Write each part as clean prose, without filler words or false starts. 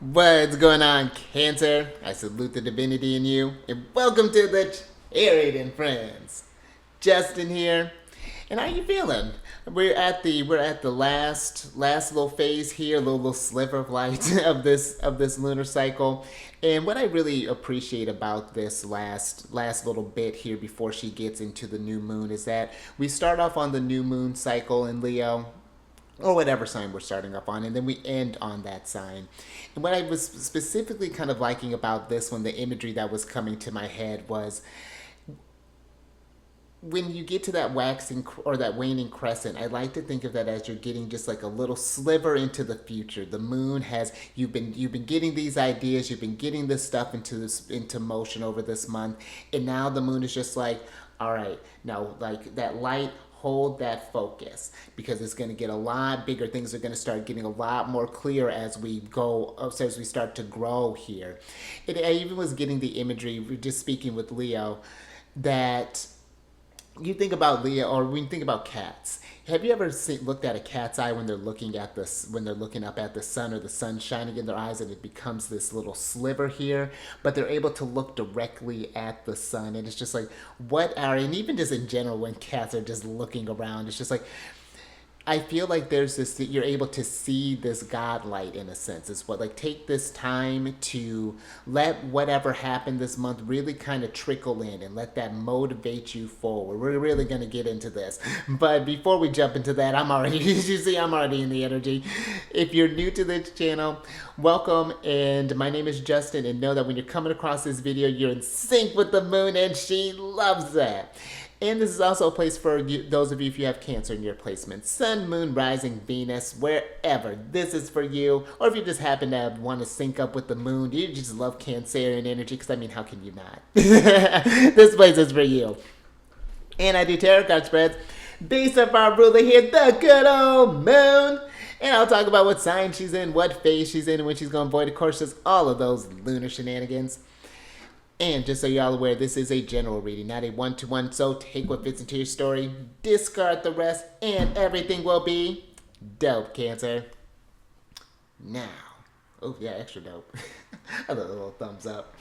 What's going on, Cancer? I salute the divinity in you, and welcome to the Chariot Friends. Justin here, and how you feeling? We're at the last little phase here, little sliver of light of this lunar cycle. And what I really appreciate about this last little bit here before she gets into the new moon is that we start off on the new moon cycle in Leo, or whatever sign we're starting up on, and then we end on that sign. And what I was specifically kind of liking about this one, the imagery that was coming to my head was when you get to that waxing or that waning crescent, I like to think of that as you're getting just like a little sliver into the future. The moon has you've been getting these ideas, you've been getting this stuff into motion over this month, and now the moon is just like, all right, now like that light, hold that focus because it's going to get a lot bigger. Things are going to start getting a lot more clear as we go, so as we start to grow here. I even was getting the imagery, just speaking with Leo, that you think about Leo, or when you think about cats. Have you ever looked at a cat's eye when they're looking at this, when they're looking up at the sun, or the sun shining in their eyes, and it becomes this little sliver here, but they're able to look directly at the sun, and it's just like, what are, and even just in general, when cats are just looking around, it's just like, I feel like there's this, you're able to see this God light in a sense. It's what, like, take this time to let whatever happened this month really kind of trickle in and let that motivate you forward. We're really going to get into this. But before we jump into that, I'm already, you see, I'm already in the energy. If you're new to this channel, welcome. And my name is Justin. And know that when you're coming across this video, you're in sync with the moon, and she loves that. And this is also a place for you, those of you if you have Cancer in your placement. Sun, Moon, Rising, Venus, wherever. This is for you. Or if you just happen to want to sync up with the moon, you just love Cancerian energy, because I mean, how can you not? This place is for you. And I do tarot card spreads based off our ruler here, the good old moon. And I'll talk about what sign she's in, what phase she's in, and when she's going to avoid. Of course, just all of those lunar shenanigans. And just so y'all aware, this is a general reading, not a one-to-one, so take what fits into your story, discard the rest, and everything will be dope, Cancer. Now, oh yeah, extra dope. A little thumbs up.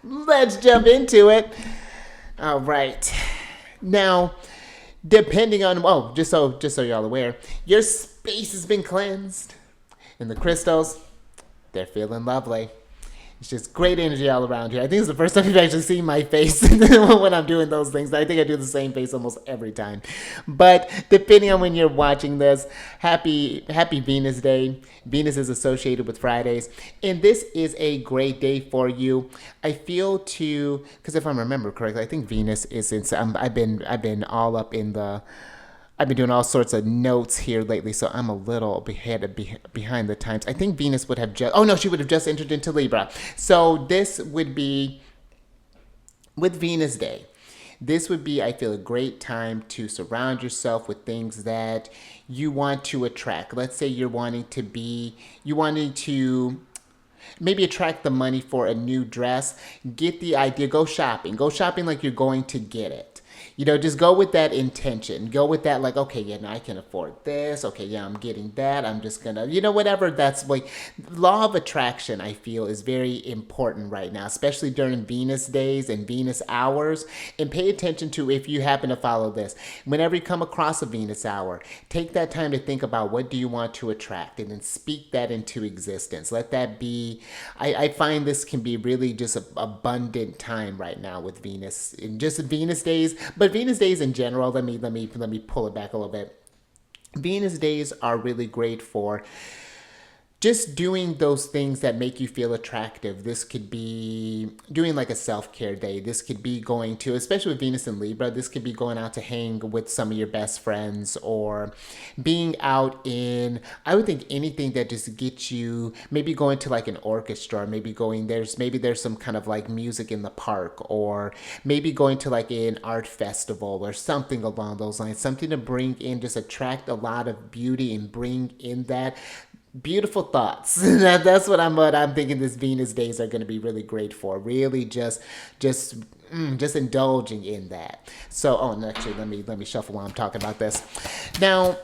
Let's jump into it. All right. Now, depending on, oh, just so y'all aware, your space has been cleansed, and the crystals, they're feeling lovely. It's just great energy all around here. I think it's the first time you've actually seen my face when I'm doing those things. I think I do the same face almost every time. But depending on when you're watching this, happy Venus Day. Venus is associated with Fridays. And this is a great day for you. I feel because if I remember correctly, I think Venus is in, I've been all up in the, I've been doing all sorts of notes here lately, so I'm a little behind the times. I think Venus would have just, oh no, she would have just entered into Libra. So this would be, with Venus Day, this would be, I feel, a great time to surround yourself with things that you want to attract. Let's say you're wanting to maybe attract the money for a new dress. Get the idea, go shopping. Go shopping like you're going to get it. You know, just go with that intention. Go with that, like, okay, yeah, now I can afford this. Okay, yeah, I'm getting that. I'm just gonna, whatever. That's like, law of attraction, I feel, is very important right now, especially during Venus days and Venus hours. And pay attention to, if you happen to follow this, whenever you come across a Venus hour, take that time to think about what do you want to attract, and then speak that into existence. Let that be, I find this can be really just an abundant time right now with Venus, and just Venus days. But Venus days in general, let me pull it back a little bit. Venus days are really great for just doing those things that make you feel attractive. This could be doing like a self-care day. This could be going to, especially with Venus and Libra, this could be going out to hang with some of your best friends, or being out in, I would think anything that just gets you, maybe going to like an orchestra, maybe there's some kind of like music in the park, or maybe going to like an art festival or something along those lines, something to bring in, just attract a lot of beauty and bring in that beautiful thoughts. That's what I'm thinking this Venus days are going to be really great for. Really just indulging in that. So, and actually, let me shuffle while I'm talking about this. Now,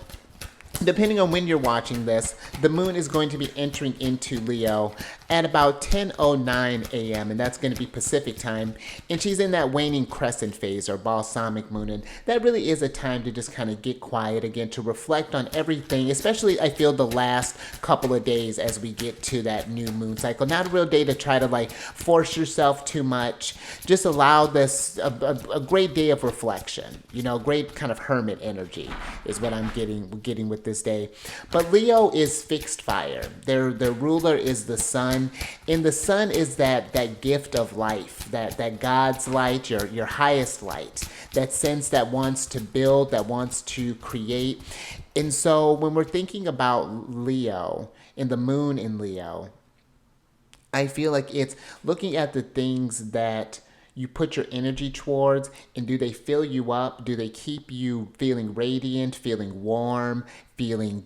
depending on when you're watching this, the moon is going to be entering into Leo at about 10:09 a.m., and that's going to be Pacific time. And she's in that waning crescent phase or balsamic moon. And that really is a time to just kind of get quiet again, to reflect on everything, especially I feel the last couple of days as we get to that new moon cycle. Not a real day to try to like force yourself too much. Just allow this a great day of reflection. You know, great kind of hermit energy is what I'm getting with this day. But Leo is fixed fire. Their ruler is the sun, and the sun is that gift of life, that God's light, your highest light, that sense that wants to build, that wants to create. And so when we're thinking about Leo and the moon in Leo, I feel like it's looking at the things that you put your energy towards, and do they fill you up? Do they keep you feeling radiant, feeling warm, feeling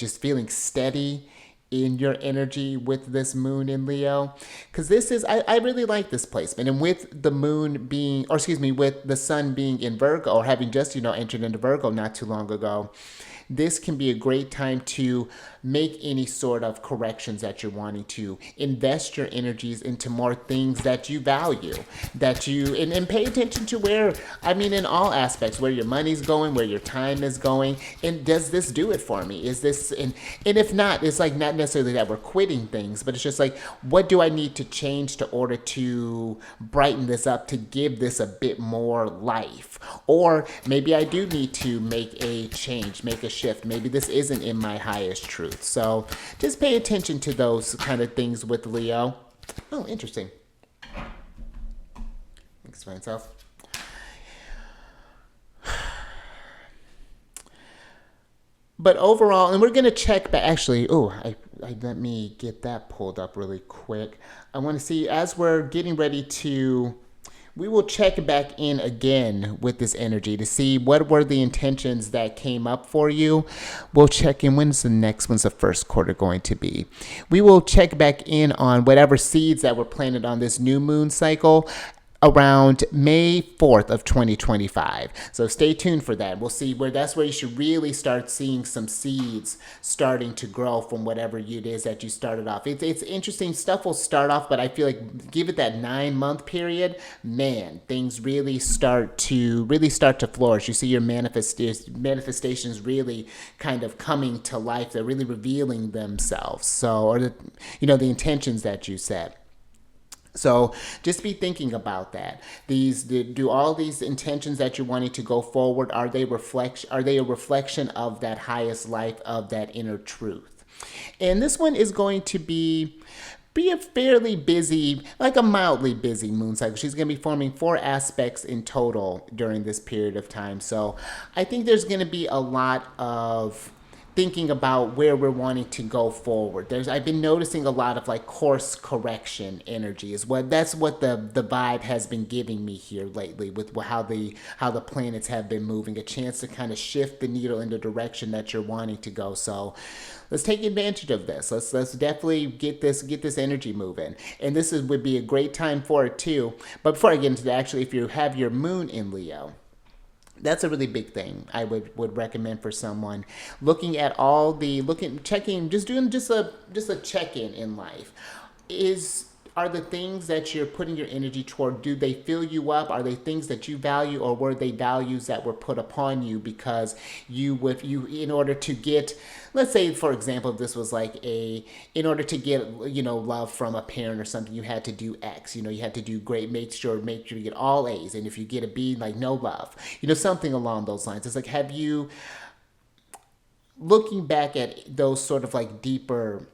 steady in your energy with this moon in Leo? Because this is, I really like this placement. And with the moon being, or excuse me, with the sun being in Virgo, or having just, entered into Virgo not too long ago, this can be a great time to make any sort of corrections that you're wanting to invest your energies into more things that you value, and pay attention to where, in all aspects, where your money's going, where your time is going, and does this do it for me? Is this, and if not, it's like not necessarily that we're quitting things, but it's just like, what do I need to change to order to brighten this up, to give this a bit more life? Or maybe I do need to make a change, make a shift. Maybe this isn't in my highest truth. So just pay attention to those kind of things with Leo. Oh, interesting. Explain itself. But overall, and we're going to check back. Actually, let me get that pulled up really quick. I want to see, as we're getting ready to, we will check back in again with this energy to see what were the intentions that came up for you. We'll check in. When's the first quarter going to be? We will check back in on whatever seeds that were planted on this new moon cycle around May 4th of 2025. So stay tuned for that. We'll see that's where you should really start seeing some seeds starting to grow from whatever it is that you started off. It's interesting. Stuff will start off, but I feel like give it that 9-month period, man, things really start to flourish. You see your manifestations really kind of coming to life. They're really revealing themselves. So, or the intentions that you set. So just be thinking about that. Do all these intentions that you're wanting to go forward, are they a reflection of that highest life, of that inner truth? And this one is going to be a fairly busy, like a mildly busy moon cycle. She's going to be forming 4 aspects in total during this period of time. So I think there's going to be a lot of thinking about where we're wanting to go forward. I've been noticing a lot of like course correction energy that's what the vibe has been giving me here lately, with how the planets have been moving, a chance to kind of shift the needle in the direction that you're wanting to go. So let's take advantage of this. Let's definitely get this energy moving. And would be a great time for it too. But before I get into that, actually, if you have your moon in Leo, that's a really big thing I would recommend for someone looking at checking, just doing just a check-in in life. Are the things that you're putting your energy toward, do they fill you up? Are they things that you value, or were they values that were put upon you because in order to get, let's say, for example, if this was like in order to get, love from a parent or something, you had to do X, you had to do great, make sure you get all A's. And if you get a B, like no love, something along those lines. It's like, have you, looking back at those sort of like deeper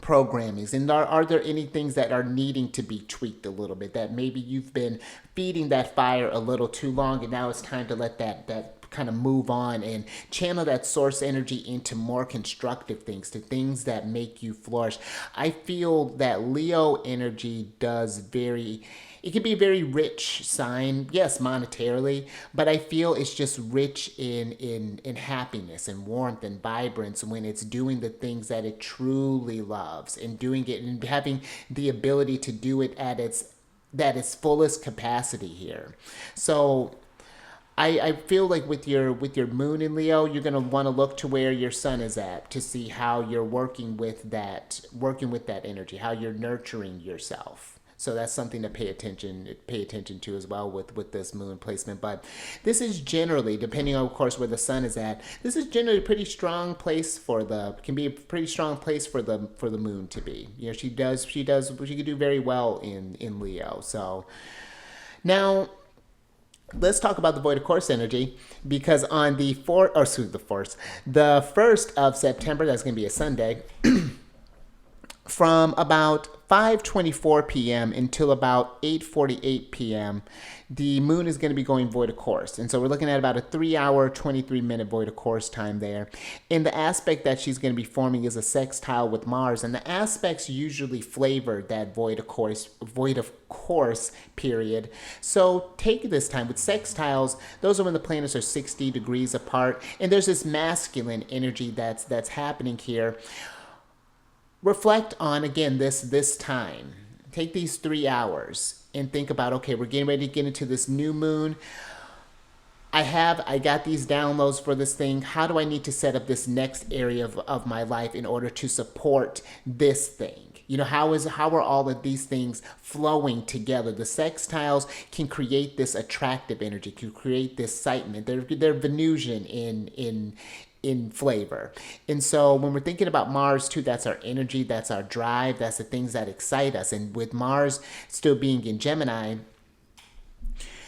programmings, and are there any things that are needing to be tweaked a little bit, that maybe you've been feeding that fire a little too long, and now it's time to let that kind of move on and channel that source energy into more constructive things, to things that make you flourish? I feel that Leo energy it can be a very rich sign, yes, monetarily, but I feel it's just rich in happiness and warmth and vibrance when it's doing the things that it truly loves, and doing it and having the ability to do it at its fullest capacity here. So I feel like with your moon in Leo, you're gonna want to look to where your sun is at to see how you're working with that energy, how you're nurturing yourself. So that's something to pay attention to as well with this moon placement. But this is generally, depending on of course where the sun is at, this is generally a pretty strong place for the can be a pretty strong place for the moon to be. You know, she can do very well in Leo. So now let's talk about the void of course energy, because on the the 1st of September, that's going to be a Sunday, from about 5:24 p.m. until about 8:48 p.m., the moon is going to be going void of course. And so we're looking at about a 3-hour, 23-minute void of course time there. And the aspect that she's going to be forming is a sextile with Mars. And the aspects usually flavor that void of course period. So take this time with sextiles. Those are when the planets are 60 degrees apart. And there's this masculine energy that's happening here. Reflect on, again, this time. Take these 3 hours and think about, okay, we're getting ready to get into this new moon. I got these downloads for this thing. How do I need to set up this next area of my life in order to support this thing? You know, how are all of these things flowing together? The sextiles can create this attractive energy, can create this excitement. They're Venusian in flavor. And so when we're thinking about Mars too, that's our energy, that's our drive, that's the things that excite us. And with Mars still being in Gemini,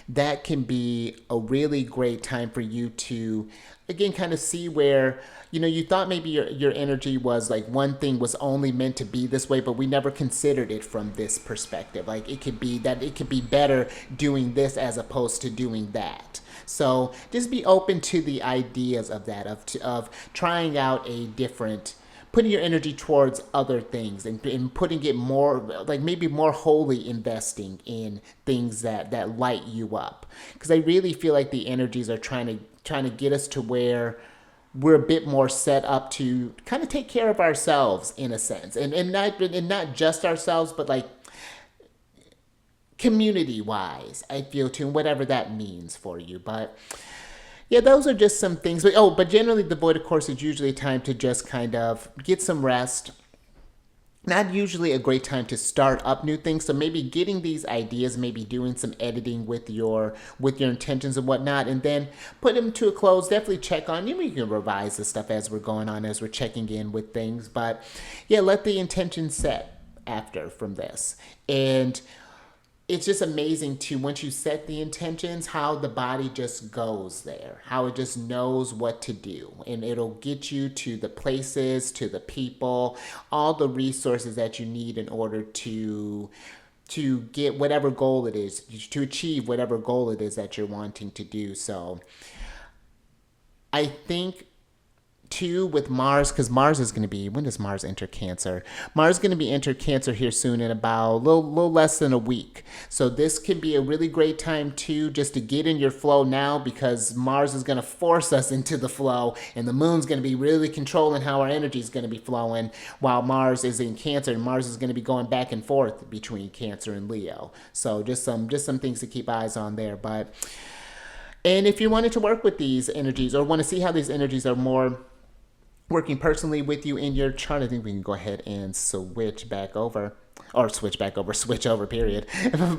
that can be a really great time for you to, again, kind of see where, you know, you thought maybe your energy was like one thing was only meant to be this way, but we never considered it from this perspective. Like it could be better doing this as opposed to doing that. So just be open to the ideas of that, of trying out a different, putting your energy towards other things and putting it more, like maybe more wholly investing in things that light you up. Because I really feel like the energies are trying to get us to where we're a bit more set up to kind of take care of ourselves in a sense, and not just ourselves, but like community wise, I feel too, and whatever that means for you. But yeah, those are just some things. But generally the void of course is usually a time to just kind of get some rest. Not usually a great time to start up new things. So maybe getting these ideas, maybe doing some editing with your intentions and whatnot, and then put them to a close. Definitely check on, you can revise the stuff as we're going on, as we're checking in with things. But yeah, let the intention set after from this. And it's just amazing to, once you set the intentions, how the body just goes there, how it just knows what to do. And it'll get you to the places, to the people, all the resources that you need in order to get whatever goal it is, to achieve whatever goal it is that you're wanting to do. So I think too with Mars, because Mars is going to be, when does Mars enter Cancer? Mars is going to be enter Cancer here soon in about a little less than a week. So this can be a really great time too, just to get in your flow now, because Mars is going to force us into the flow, and the moon's going to be really controlling how our energy is going to be flowing while Mars is in Cancer, and Mars is going to be going back and forth between Cancer and Leo. So just some things to keep eyes on there. And if you wanted to work with these energies, or want to see how these energies are more working personally with you in your chart, I think we can go ahead and switch over, period.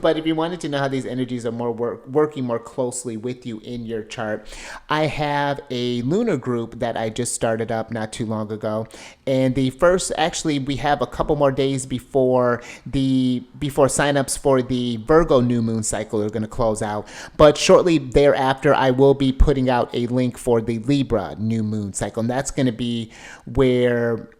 But if you wanted to know how these energies are working more closely with you in your chart, I have a lunar group that I just started up not too long ago. And we have a couple more days before signups for the Virgo new moon cycle are going to close out. But shortly thereafter, I will be putting out a link for the Libra new moon cycle. And that's going to be where...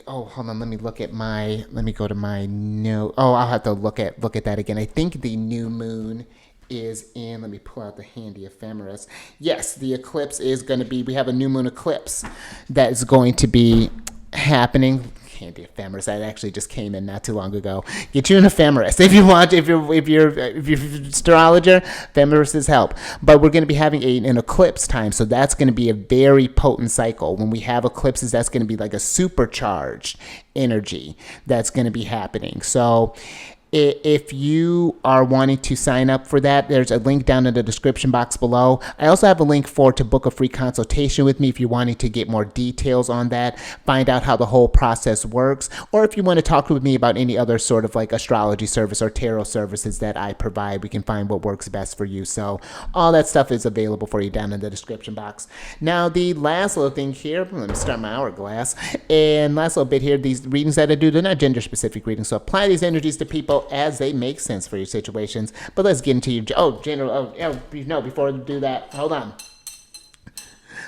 hold on, let me go to my note. I'll have to look at that again. I think the new moon is in, let me pull out the handy ephemeris. Yes, the eclipse is going to be, we have a new moon eclipse that is going to be happening. Handy ephemeris, that actually just came in not too long ago. Get you an ephemeris if you want. If you're an astrologer, ephemeris help. But we're going to be having an eclipse time, so that's going to be a very potent cycle. When we have eclipses, that's going to be like a supercharged energy that's going to be happening. So If you are wanting to sign up for that, there's a link down in the description box below. I also have a link to book a free consultation with me if you're wanting to get more details on that, find out how the whole process works, or if you want to talk with me about any other sort of like astrology service or tarot services that I provide. We can find what works best for you. So all that stuff is available for you down in the description box. Now, the last little thing here, let me start my hourglass, and last little bit here, these readings that I do, they're not gender specific readings, so apply these energies to people as they make sense for your situations. But let's get into your general. No, before we do that, hold on.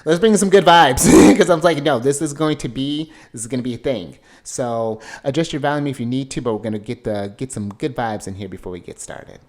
Let's bring in some good vibes because I'm like, no, this is going to be a thing. So adjust your volume if you need to, but we're gonna get some good vibes in here before we get started.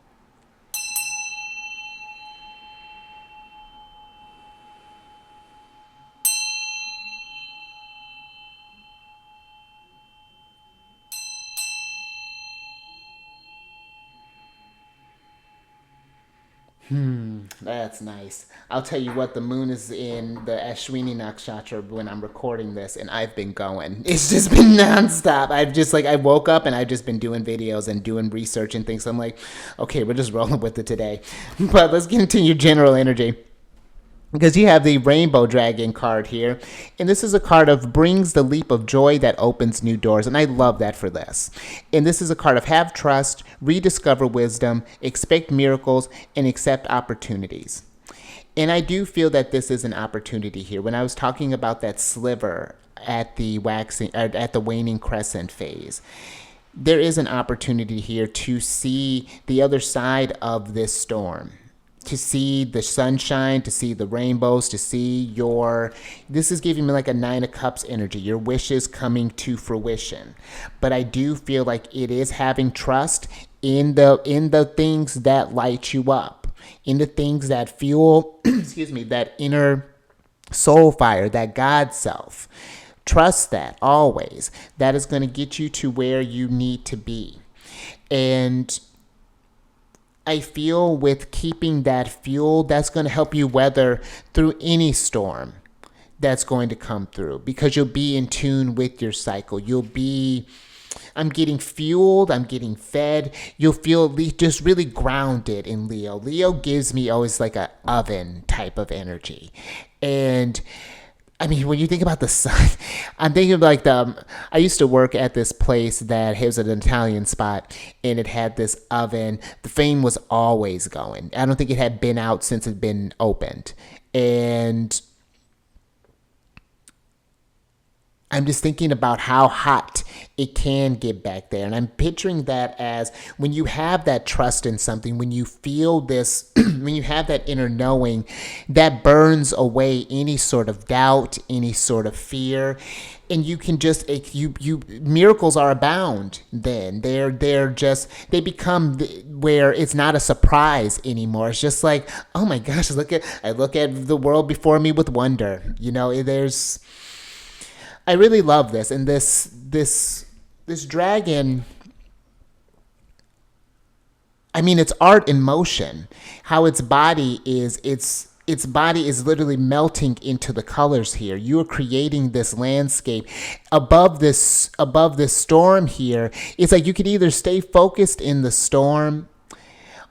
That's nice. I'll tell you what, the moon is in the Ashwini Nakshatra when I'm recording this, and I've been going. It's just been nonstop. I woke up and I've just been doing videos and doing research and things. So I'm like, okay, we're just rolling with it today. But let's get into your general energy. Because you have the Rainbow Dragon card here, and this is a card of brings the leap of joy that opens new doors, and I love that for this. And this is a card of have trust, rediscover wisdom, expect miracles, and accept opportunities. And I do feel that this is an opportunity here. When I was talking about that sliver at the waning crescent phase, there is an opportunity here to see the other side of this storm, to see the sunshine, to see the rainbows, to see this is giving me like a 9 of Cups energy, your wishes coming to fruition. But I do feel like it is having trust in the things that light you up, in the things that fuel, that inner soul fire, that God self. Trust that always. That is going to get you to where you need to be. And I feel with keeping that fuel, that's going to help you weather through any storm that's going to come through, because you'll be in tune with your cycle. I'm getting fueled, I'm getting fed. You'll feel just really grounded in Leo. Leo gives me always like an oven type of energy. And I mean, when you think about the sun, I'm thinking of like I used to work at this place that was an Italian spot, and it had this oven. The flame was always going. I don't think it had been out since it had been opened. And I'm just thinking about how hot it can get back there. And I'm picturing that as when you have that trust in something, when you feel this, when you have that inner knowing, that burns away any sort of doubt, any sort of fear. And you can just, miracles are abound then. They become where it's not a surprise anymore. It's just like, oh my gosh, I look at the world before me with wonder. I really love this, and this dragon. I mean, it's art in motion. How its body is literally melting into the colors here. You are creating this landscape above this storm here. It's like you could either stay focused in the storm,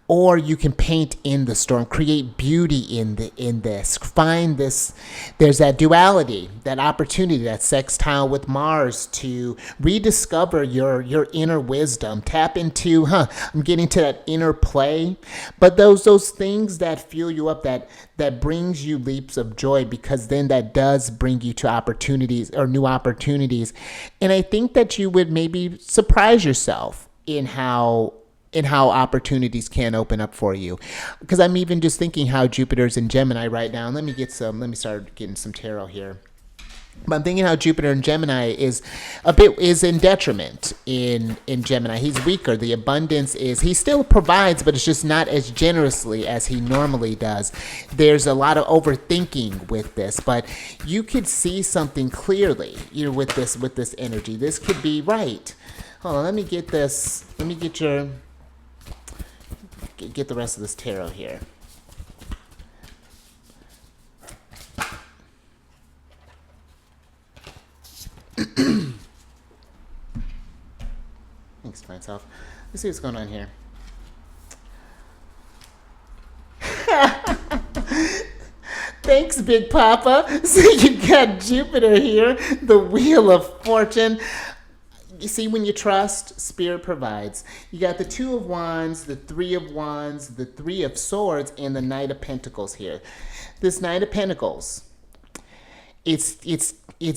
or you can paint in the storm, create beauty in this. Find this. There's that duality, that opportunity, that sextile with Mars to rediscover your inner wisdom. Tap into, I'm getting to that inner play. But those things that fuel you up, that brings you leaps of joy, because then that does bring you to opportunities or new opportunities. And I think that you would maybe surprise yourself in how opportunities can open up for you. Because I'm even just thinking how Jupiter's in Gemini right now. Let me start getting some tarot here. But I'm thinking how Jupiter in Gemini is in detriment in Gemini. He's weaker. The abundance he still provides, but it's just not as generously as he normally does. There's a lot of overthinking with this, but you could see something clearly, with this energy. This could be right. Hold on, let me get this. Let me get the rest of this tarot here. Thanks to myself. Let's see what's going on here. Thanks, Big Papa. So you got Jupiter here, the Wheel of Fortune. You see, when you trust, Spirit provides. You got the Two of Wands, the Three of Wands, the Three of Swords, and the Knight of Pentacles here. This Knight of Pentacles, it's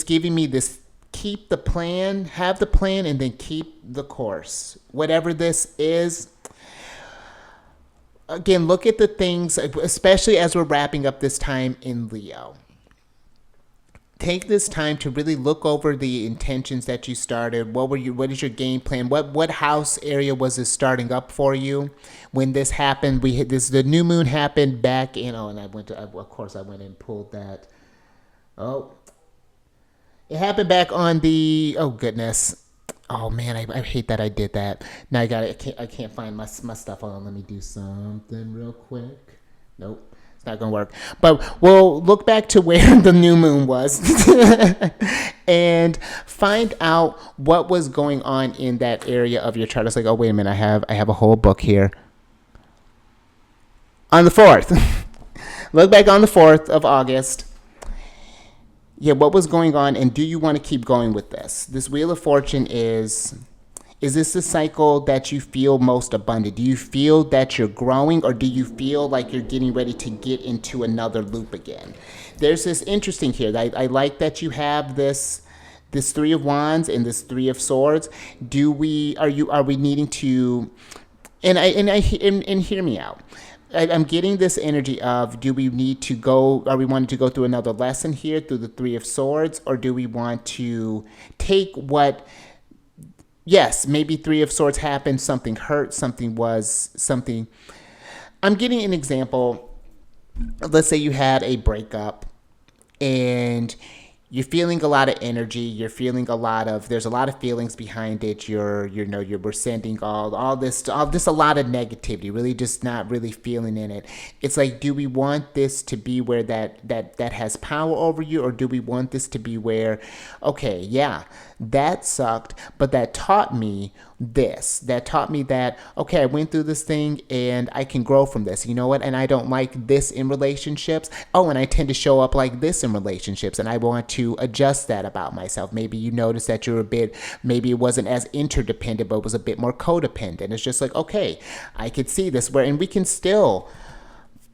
giving me this: keep the plan, have the plan, and then keep the course. Whatever this is, again, look at the things, especially as we're wrapping up this time in Leo. Take this time to really look over the intentions that you started. What is your game plan? What house area was this starting up for you when this happened? The new moon happened back in, and I went to, of course I went and pulled that. Oh, it happened back on the, oh goodness. Oh man, I hate that I did that. Now I can't find my stuff. Hold on, let me do something real quick. Nope, it's not gonna work. But we'll look back to where the new moon was and find out what was going on in that area of your chart. It's like, oh wait a minute, I have a whole book here. On the 4th. Look back on the 4th of August. Yeah, what was going on, and do you want to keep going with this? This Wheel of Fortune is this the cycle that you feel most abundant? Do you feel that you're growing, or do you feel like you're getting ready to get into another loop again? There's this interesting here. I like that you have this Three of Wands and this Three of Swords. Are we needing to, and hear me out. I'm getting this energy of, do we need to go, are we wanting to go through another lesson here through the Three of Swords, or do we want to take what, yes, maybe Three of Swords happened, something hurt, something. I'm getting an example. Let's say you had a breakup and you're feeling a lot of energy. You're feeling there's a lot of feelings behind it. You're sending all this, a lot of negativity, really just not really feeling in it. It's like, do we want this to be where that has power over you, or do we want this to be where, okay, yeah, that sucked, but that taught me this. That taught me that, okay, I went through this thing and I can grow from this. You know what? And I don't like this in relationships. Oh, and I tend to show up like this in relationships, and I want to adjust that about myself. Maybe you notice that maybe it wasn't as interdependent, but it was a bit more codependent. It's just like, okay, I could see this and we can still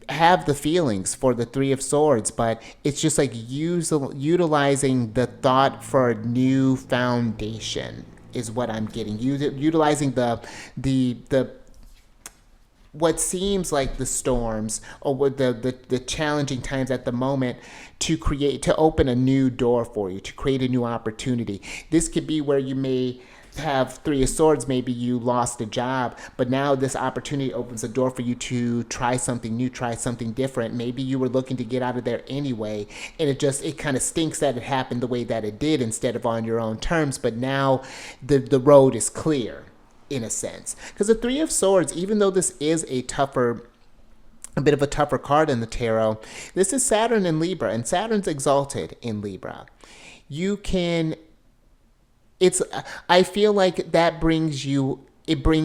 have the feelings for the Three of Swords, but it's just like utilizing the thought for a new foundation is what I'm getting. Utilizing the what seems like the storms or what the challenging times at the moment to open a new door for you, to create a new opportunity. This could be where you may have Three of Swords. Maybe you lost a job, but now this opportunity opens a door for you to try something new, try something different. Maybe you were looking to get out of there anyway, and it kind of stinks that it happened the way that it did instead of on your own terms, but now the road is clear in a sense. Because the Three of Swords, even though this is a bit of a tougher card in the tarot, this is Saturn in Libra, and Saturn's exalted in Libra. I feel like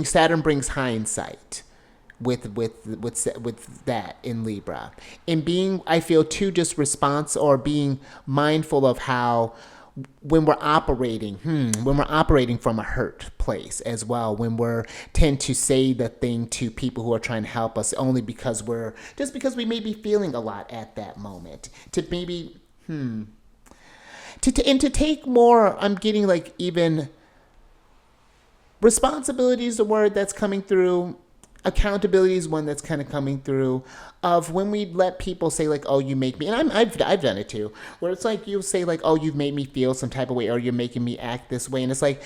Saturn brings hindsight with that in Libra. And I feel too, just being mindful of how when we're operating from a hurt place as well, when we're tend to say the thing to people who are trying to help us only because we may be feeling a lot at that moment, to maybe to take more. I'm getting like, even responsibility is the word that's coming through. Accountability is one that's kind of coming through, of when we let people say like, oh, you make me, and I've done it too, where it's like you'll say like, oh, you've made me feel some type of way, or you're making me act this way, and it's like,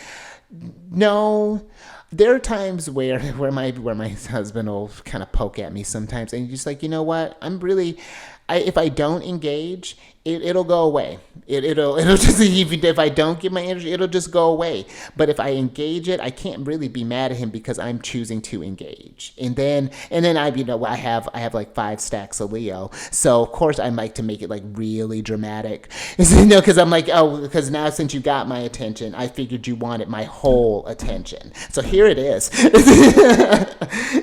no. There are times where my husband will kind of poke at me sometimes, and you're just like, you know what, if I don't engage, it'll go away. It'll just, even if I don't give my energy, it'll just go away. But if I engage it, I can't really be mad at him because I'm choosing to engage. And then I have like 5 stacks of Leo, so of course I like to make it like really dramatic, because I'm like, oh, because now since you got my attention, I figured you wanted my whole attention, so here it is.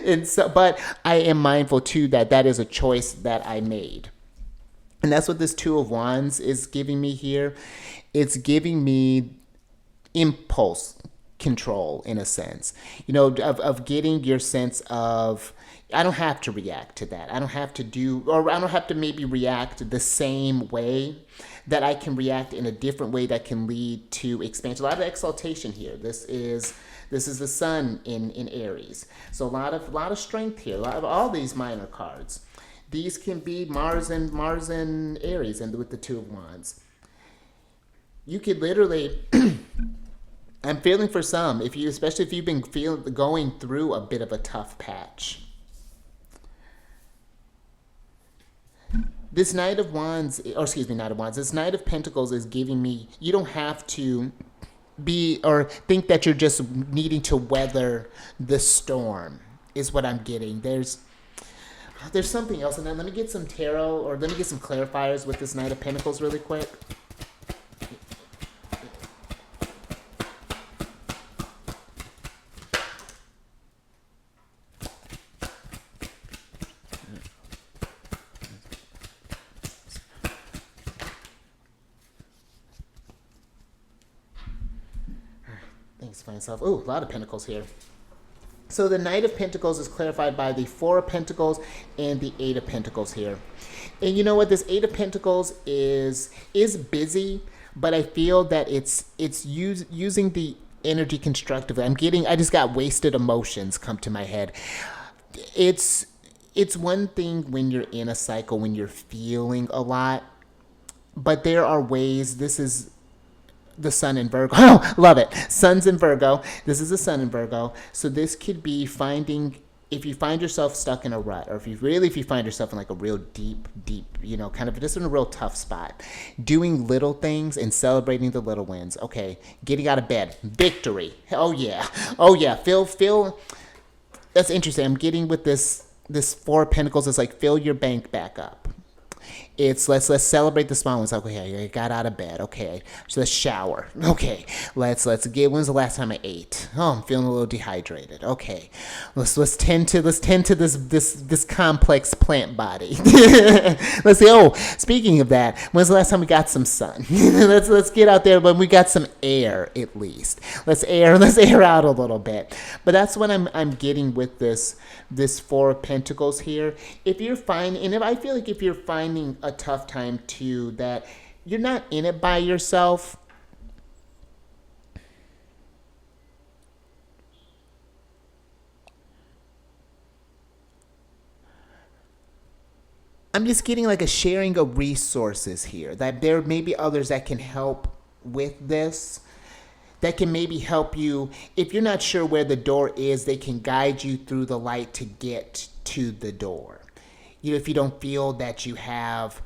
And so, but I am mindful too that that is a choice that I made. And that's what this Two of Wands is giving me here. It's giving me impulse control in a sense, of getting your sense of, I don't have to react to that. I don't have to do, or I don't have to maybe react the same way, that I can react in a different way that can lead to expansion. A lot of exaltation here. This is the sun in Aries. So a lot of strength here. A lot of all these minor cards. These can be Mars and Aries, and with the Two of Wands. You could literally I'm feeling for some, especially if you've been going through a bit of a tough patch. This Knight of Wands, or excuse me, Knight of Wands, this Knight of Pentacles is giving me, you don't have to be or think that you're just needing to weather the storm, is what I'm getting. There's something else, and then let me get some tarot, or let me get some clarifiers with this Knight of Pentacles really quick. Thanks for myself. Ooh, a lot of Pentacles here. So the Knight of Pentacles is clarified by the Four of Pentacles and the Eight of Pentacles here. And you know what? This Eight of Pentacles is busy, but I feel that it's using the energy constructively. I just got wasted emotions come to my head. It's one thing when you're in a cycle, when you're feeling a lot, but there are ways. This is the sun in Virgo. Oh, love it. Sun's in Virgo. This is the sun in Virgo. So this could be finding, if you find yourself stuck in a rut, or if you find yourself in like a real deep, kind of just in a real tough spot, doing little things and celebrating the little wins. Okay, getting out of bed, victory. Oh yeah. Feel. That's interesting. I'm getting with this Four of Pentacles. It's like fill your bank back up. It's let's celebrate the small ones. Okay, I got out of bed. Okay, so let's shower. Okay, let's get. When's the last time I ate? Oh, I'm feeling a little dehydrated. Okay, let's tend to this complex plant body. Let's see. Oh, speaking of that, when's the last time we got some sun? let's get out there when we got some air at least. Let's air out a little bit. But that's what I'm getting with this Four of Pentacles here. If you're finding, and if I feel like if you're finding a tough time too, that you're not in it by yourself. I'm just getting like a sharing of resources here, that there may be others that can help with this, that can maybe help you. If you're not sure where the door is, they can guide you through the light to get to the door. If you don't feel that you have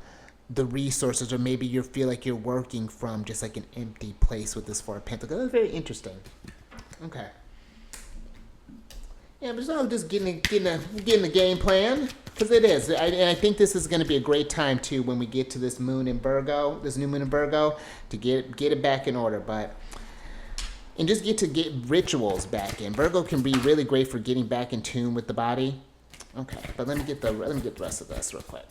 the resources, or maybe you feel like you're working from just like an empty place with this Four of Pentacles. That's very interesting. Okay. Yeah, but just getting a game plan, because it is. And I think this is going to be a great time too when we get to this moon in Virgo, this new moon in Virgo, to get it back in order. And just get rituals back in. Virgo can be really great for getting back in tune with the body. Okay, but let me get the rest of this real quick.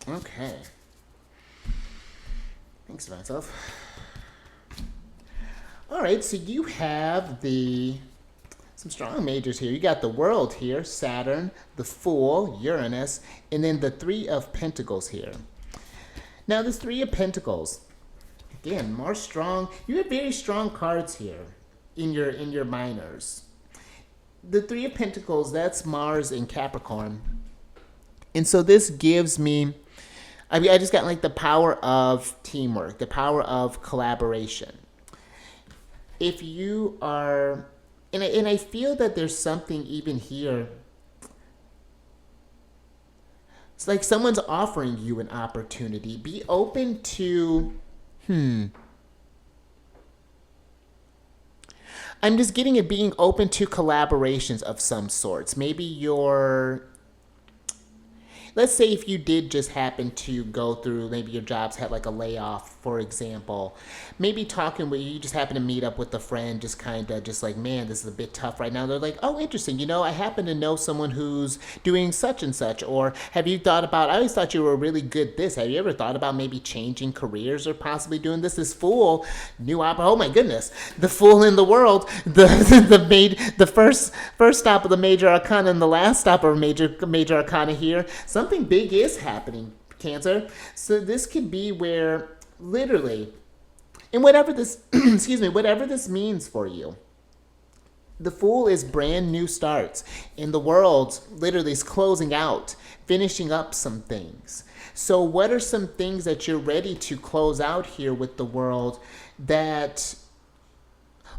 Okay. Thanks to myself. All right, so you have some strong majors here. You got the World here, Saturn, the Fool, Uranus, and then the Three of Pentacles here. Now, this Three of Pentacles, again, more strong. You have very strong cards here in your minors. The Three of Pentacles, that's Mars in Capricorn. And so this gives me, I just got like the power of teamwork, the power of collaboration. If you are and I feel that there's something even here. It's like someone's offering you an opportunity. Be open to, I'm just getting it, being open to collaborations of some sorts. Maybe you're, let's say if you did just happen to go through, maybe your job's had like a layoff, for example, maybe talking with you just happen to meet up with a friend, just kind of just like, man, this is a bit tough right now. They're like, oh, interesting, I happen to know someone who's doing such and such. Or have you thought about, I always thought you were really good at this, have you ever thought about maybe changing careers or possibly doing this fool, oh my goodness, the fool in the world, the first stop of the major arcana and the last stop of major arcana here. Something big is happening, Cancer. So this could be where literally, and whatever this excuse me, whatever this means for you, the Fool is brand new starts, and the world literally is closing out, finishing up some things. So what are some things that you're ready to close out here with the world, that,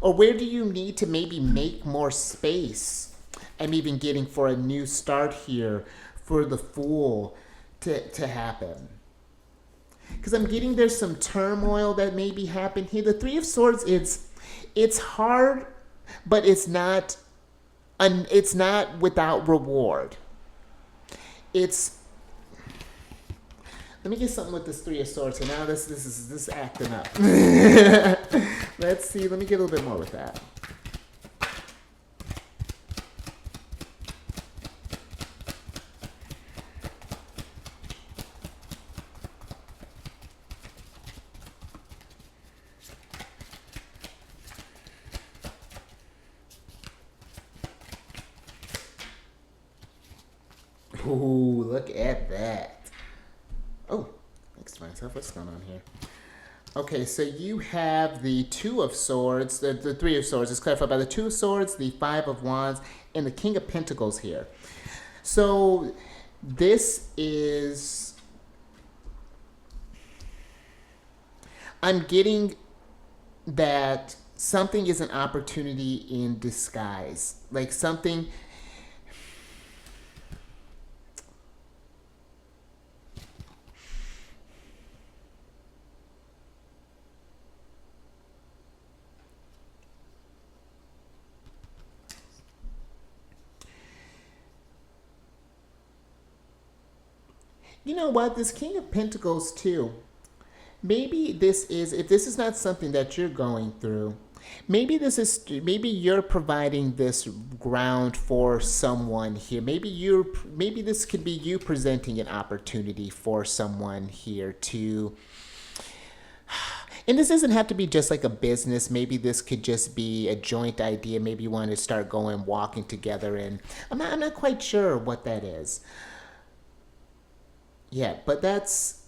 or where do you need to maybe make more space? I'm even getting for a new start here for the Fool to happen. Because I'm getting there's some turmoil that maybe happened here. The Three of Swords, it's hard, but it's not without reward. Let me get something with this Three of Swords. So now this is acting up. Let's see. Let me get a little bit more with that. Ooh, look at that. Oh, thanks to myself. What's going on here? Okay, so you have the Two of Swords, the Three of Swords is clarified by the Two of Swords, the Five of Wands, and the King of Pentacles here. So this is, I'm getting that something is an opportunity in disguise. Like something, you know what, this King of Pentacles too, maybe this is, if this is not something that you're going through, maybe you're providing this ground for someone here. Maybe this could be you presenting an opportunity for someone here to, and this doesn't have to be just like a business. Maybe this could just be a joint idea. Maybe you want to start walking together, and I'm not quite sure what that is. Yeah, but this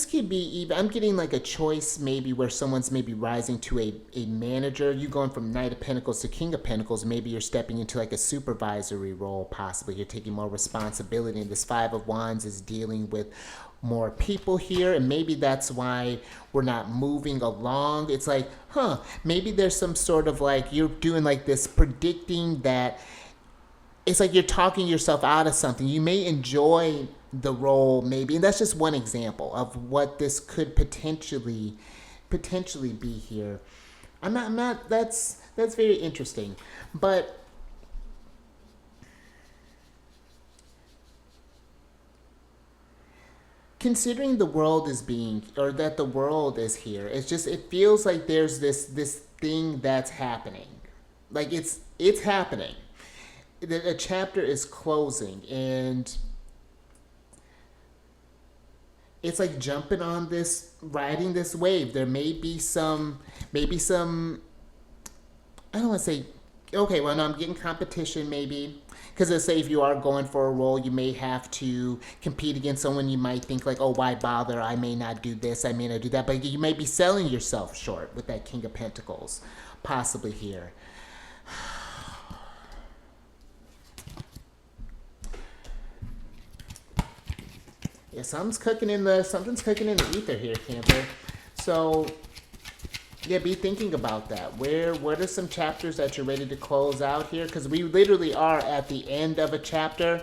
could be even, I'm getting like a choice maybe where someone's maybe rising to a manager. You going from Knight of Pentacles to King of Pentacles. Maybe you're stepping into like a supervisory role, possibly. You're taking more responsibility. And this Five of Wands is dealing with more people here. And maybe that's why we're not moving along. It's like, maybe there's some sort of like, you're doing like this predicting that, it's like you're talking yourself out of something. You may enjoy the role, maybe, and that's just one example of what this could potentially be here. I'm not. That's very interesting, but considering the world is being, or that the world is here, it feels like there's this thing that's happening, like it's happening. A chapter is closing, and it's like jumping on this, riding this wave. There may be some, I don't want to say, okay, well, no, I'm getting competition maybe. Because let's say if you are going for a role, you may have to compete against someone. You might think like, oh, why bother? I may not do this, I may not do that. But you may be selling yourself short with that King of Pentacles, possibly here. Yeah, something's cooking in the ether here, Cancer. So yeah, be thinking about that. What are some chapters that you're ready to close out here? Because we literally are at the end of a chapter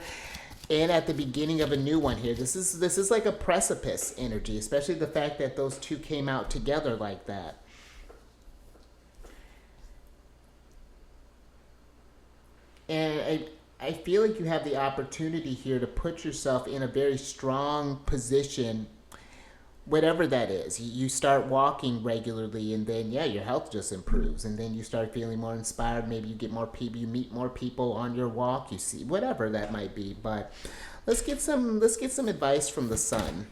and at the beginning of a new one here. This is like a precipice energy, especially the fact that those two came out together like that. And I feel like you have the opportunity here to put yourself in a very strong position, whatever that is. You start walking regularly, and then yeah, your health just improves, and then you start feeling more inspired. Maybe you get more people, you meet more people on your walk. You see whatever that might be. But let's get some advice from the sun.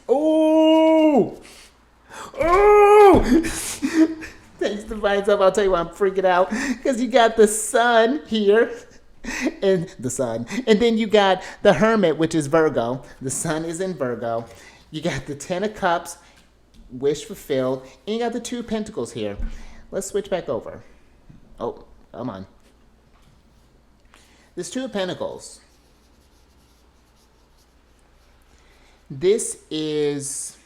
Oh, oh! Thanks to Vines Up. I'll tell you why I'm freaking out. Because you got the sun here. And the sun. And then you got the hermit, which is Virgo. The sun is in Virgo. You got the Ten of Cups, wish fulfilled. And you got the Two of Pentacles here. Let's switch back over. Oh, come on. This Two of Pentacles. This is,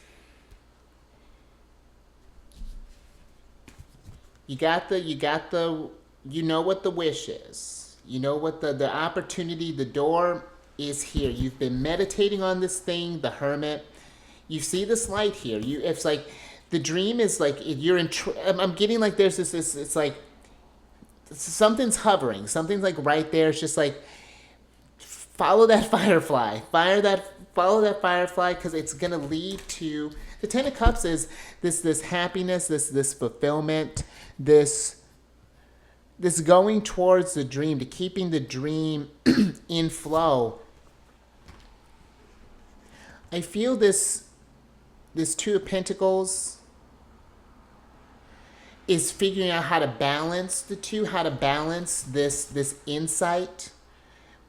you know what the wish is. You know what the opportunity, the door is here. You've been meditating on this thing, the hermit. You see this light here. It's like the dream is like you're in. I'm getting like there's this. It's like something's hovering. Something's like right there. It's just like follow that firefly. Follow that firefly because it's gonna lead to the Ten of Cups is this happiness, this fulfillment, this going towards the dream, to keeping the dream in flow. I feel this Two of Pentacles is figuring out how to balance the two, how to balance this insight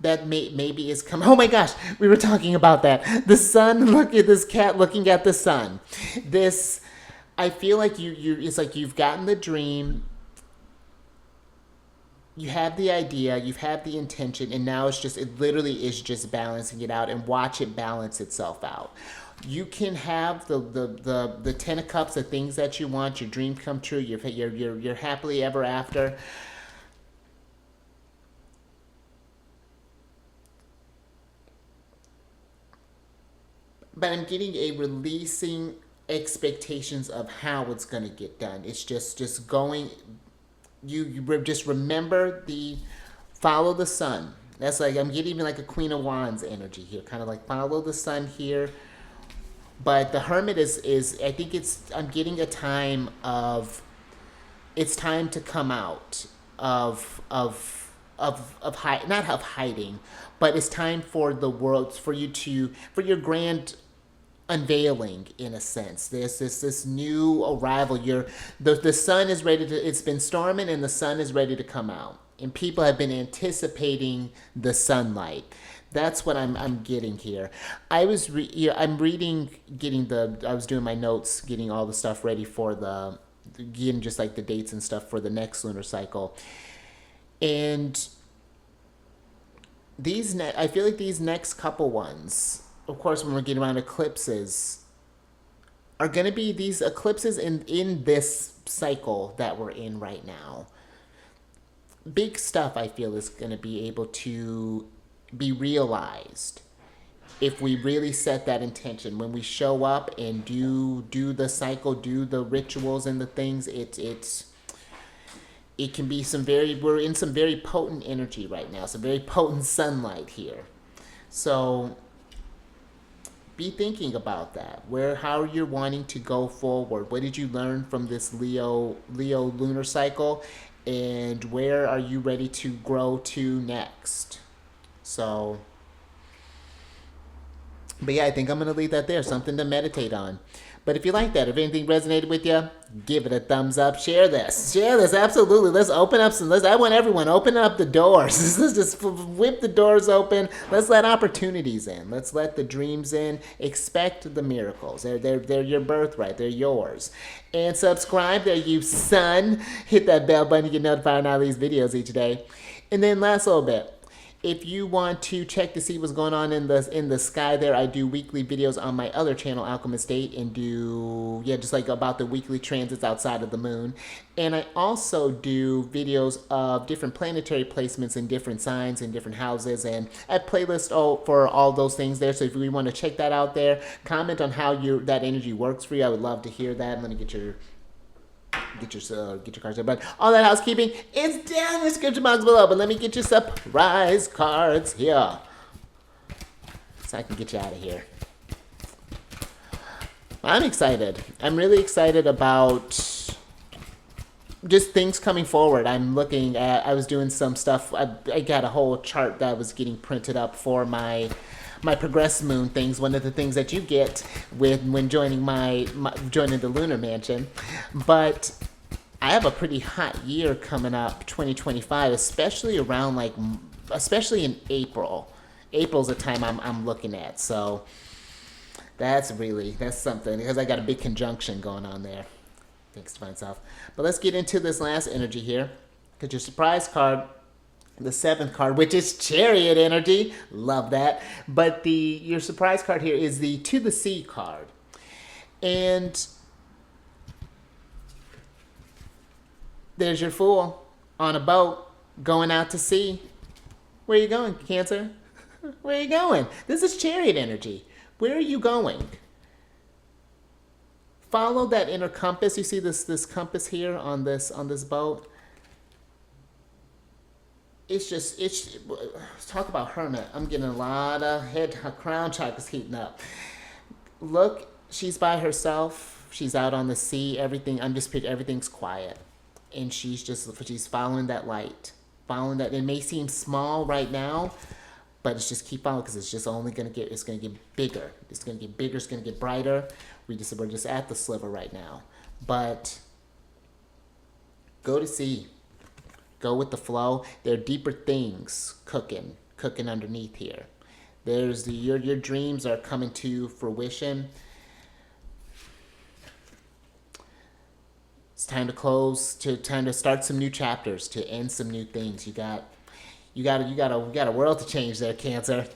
that maybe is coming. Oh my gosh, we were talking about that. The sun, look at this cat looking at the sun. This, I feel like it's like you've gotten the dream, you have the idea, you've had the intention, and now it literally is just balancing it out, and watch it balance itself out. You can have the Ten of Cups, the things that you want, your dream come true, you're happily ever after. But I'm getting a releasing expectations of how it's going to get done. It's just going. You just remember follow the sun. That's like I'm getting even like a Queen of Wands energy here, kind of like follow the sun here. But the Hermit is I think I'm getting a time of, it's time to come out not of hiding, but it's time for the world, for your grand unveiling, in a sense. There's this new arrival. The sun is ready to. It's been storming, and the sun is ready to come out, and people have been anticipating the sunlight. That's what I'm getting here. I'm reading, I was doing my notes, getting all the stuff ready for getting just like the dates and stuff for the next lunar cycle, and I feel like these next couple ones, of course, when we're getting around eclipses, are going to be these eclipses in this cycle that we're in right now. Big stuff, I feel, is going to be able to be realized if we really set that intention. When we show up and do the cycle, do the rituals and the things, it can be we're in some very potent energy right now, some very potent sunlight here. So be thinking about that. How you're wanting to go forward. What did you learn from this Leo lunar cycle, and where are you ready to grow to next? So, but yeah, I think I'm gonna leave that there. Something to meditate on. But if you like that, if anything resonated with you, give it a thumbs up. Share this. Share this. Absolutely. Let's open up some. I want everyone open up the doors. Let's just whip the doors open. Let's let opportunities in. Let's let the dreams in. Expect the miracles. They're your birthright. They're yours. And subscribe there, you son. Hit that bell button to get notified on all these videos each day. And then last little bit. If you want to check to see what's going on in the sky there, I do weekly videos on my other channel, Alchemist 8, and do, just like about the weekly transits outside of the moon. And I also do videos of different planetary placements in different signs and different houses, and I have playlists for all those things there. So if you want to check that out there, comment on how that energy works for you. I would love to hear that. I'm going to get your cards there. But all that housekeeping is down in the description box below. But let me get your surprise cards here, so I can get you out of here. I'm excited. I'm really excited about just things coming forward. I'm looking at, I was doing some stuff. I got a whole chart that was getting printed up for my progress moon things. One of the things that you get when joining joining the Lunar Mansion. But I have a pretty hot year coming up, 2025, especially especially in April. April's a time I'm looking at. So that's something, because I got a big conjunction going on there. Thanks to myself. But let's get into this last energy here. Because your surprise card, the 7th card, which is Chariot energy. Love that. But your surprise card here is the To the Sea card. And there's your Fool on a boat going out to sea. Where are you going, Cancer? Where are you going? This is Chariot energy. Where are you going? Follow that inner compass. You see this compass here on this boat? It's talk about hermit. I'm getting a lot of crown chakras heating up. Look, she's by herself. She's out on the sea. Everything's quiet, and she's following that light, following that. It may seem small right now, but it's just keep following, because it's just only gonna get bigger. It's gonna get bigger. It's gonna get brighter. We're just at the sliver right now, but go to sea. Go with the flow. There are deeper things cooking underneath here. There's your dreams are coming to fruition. It's time to close. Time to start some new chapters. To end some new things. You got a world to change there, Cancer.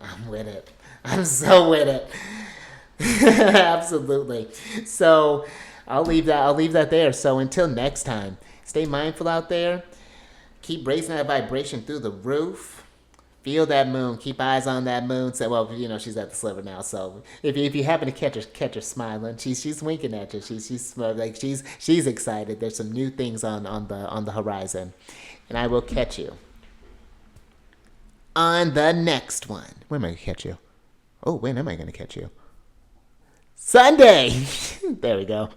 I'm with it. I'm so with it. Absolutely. So I'll leave that there. So until next time, stay mindful out there. Keep raising that vibration through the roof. Feel that moon. Keep eyes on that moon. So, well, she's at the sliver now. So if you happen to catch her smiling, she's winking at you. She's excited. There's some new things on the horizon, and I will catch you on the next one. Where am I gonna catch you? Oh, when am I gonna catch you? Sunday. There we go.